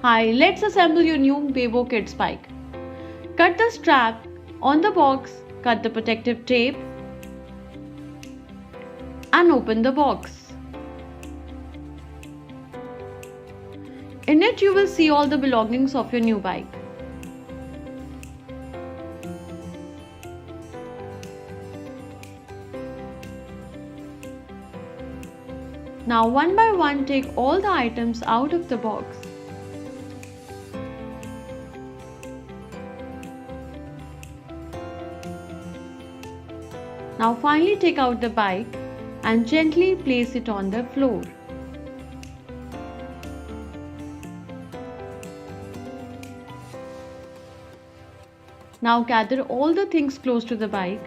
Hi, let's assemble your new Bebo Kids bike. Cut the strap on the box, cut the protective tape and open the box. In it you will see all the belongings of your new bike. Now one by one take all the items out of the box. Now finally take out the bike and gently place it on the floor. Now gather all the things close to the bike,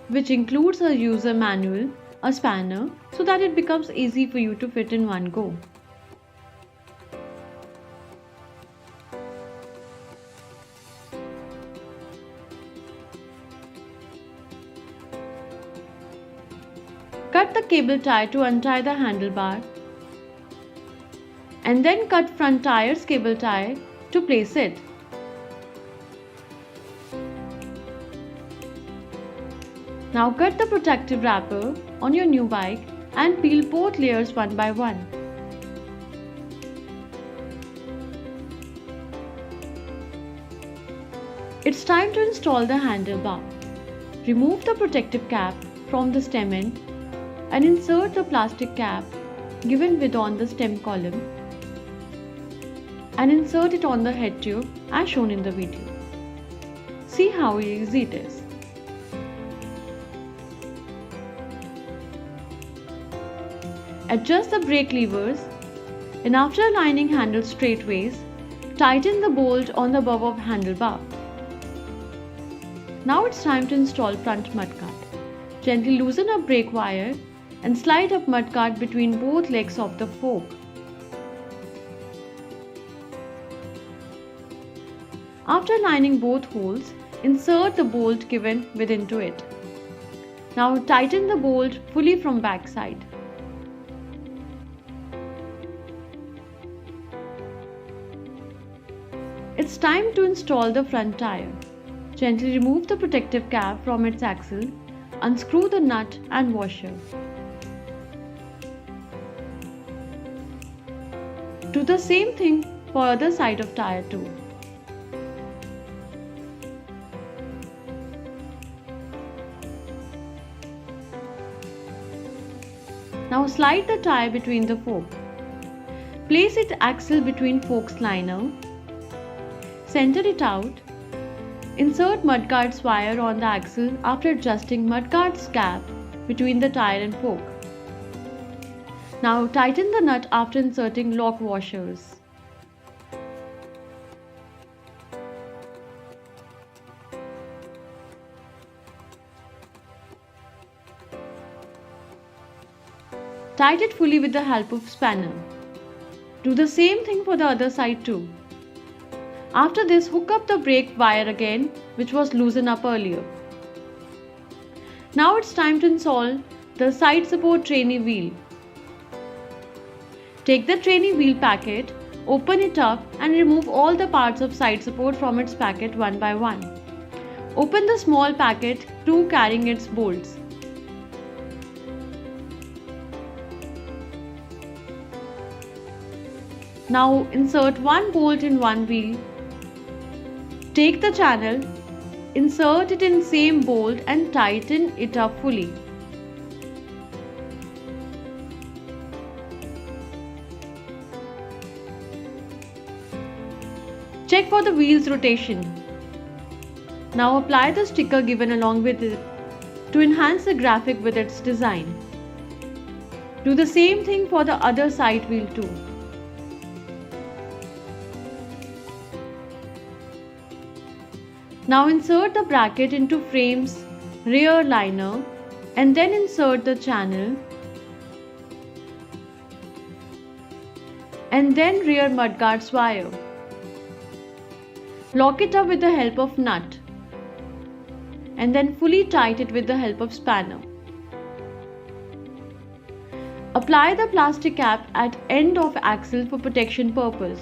which includes a user manual, a spanner, so that it becomes easy for you to fit in one go. Cut the cable tie to untie the handlebar and then cut front tire's cable tie to place it. Now cut the protective wrapper on your new bike and peel both layers one by one. It's time to install the handlebar. Remove the protective cap from the stem end and insert the plastic cap given with on the stem column and insert it on the head tube as shown in the video. See how easy it is. Adjust the brake levers and after aligning handle straightways, tighten the bolt on the above of handlebar. Now it's time to install front mudguard. Gently loosen a brake wire and slide up mudguard between both legs of the fork. After aligning both holes, insert the bolt given within to it. Now tighten the bolt fully from back side. It's time to install the front tire. Gently remove the protective cap from its axle, unscrew the nut and washer. Do the same thing for other side of tire too. Now slide the tire between the fork. Place its axle between fork's liner. Center it out. Insert mudguard's wire on the axle after adjusting mudguard's gap between the tire and fork. Now tighten the nut after inserting lock washers. Tight it fully with the help of spanner. Do the same thing for the other side too. After this, hook up the brake wire again, which was loosened up earlier. Now it's time to install the side support trainee wheel. Take the trainee wheel packet, open it up and remove all the parts of side support from its packet one by one. Open the small packet too carrying its bolts. Now insert one bolt in one wheel. Take the channel, insert it in same bolt and tighten it up fully. Check for the wheel's rotation. Now apply the sticker given along with it to enhance the graphic with its design. Do the same thing for the other side wheel too. Now insert the bracket into frame's rear liner and then insert the channel and then rear mudguard's wire. Lock it up with the help of nut and then fully tight it with the help of spanner. Apply the plastic cap at end of axle for protection purpose.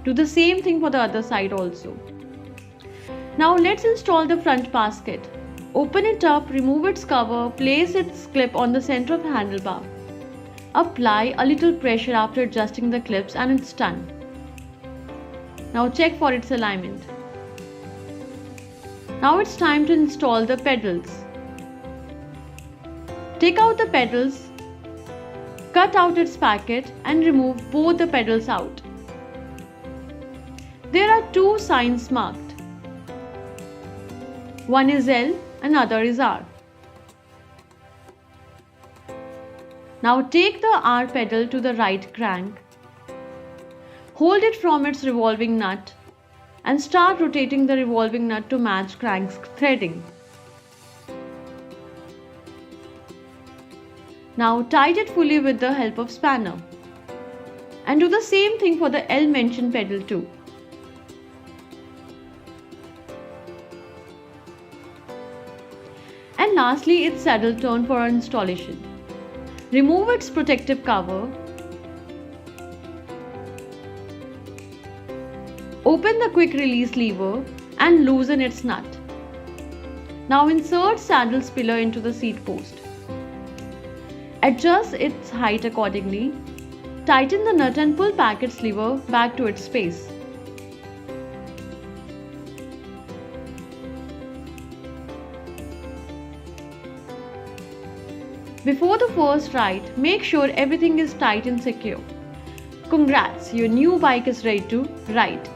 Do the same thing for the other side also. Now let's install the front basket. Open it up, remove its cover, place its clip on the center of the handlebar. Apply a little pressure after adjusting the clips and it's done. Now check for its alignment. Now it's time to install the pedals. Take out the pedals, cut out its packet and remove both the pedals out. There are two signs marked. One is L, another is R. Now take the R pedal to the right crank. Hold it from its revolving nut and start rotating the revolving nut to match crank's threading. Now tighten it fully with the help of spanner. And do the same thing for the L mentioned pedal too. And lastly, its saddle turn for installation. Remove its protective cover. Open the quick release lever and loosen its nut. Now insert saddle spiller into the seat post. Adjust its height accordingly. Tighten the nut and pull back its lever back to its space. Before the first ride, make sure everything is tight and secure. Congrats, your new bike is ready to ride.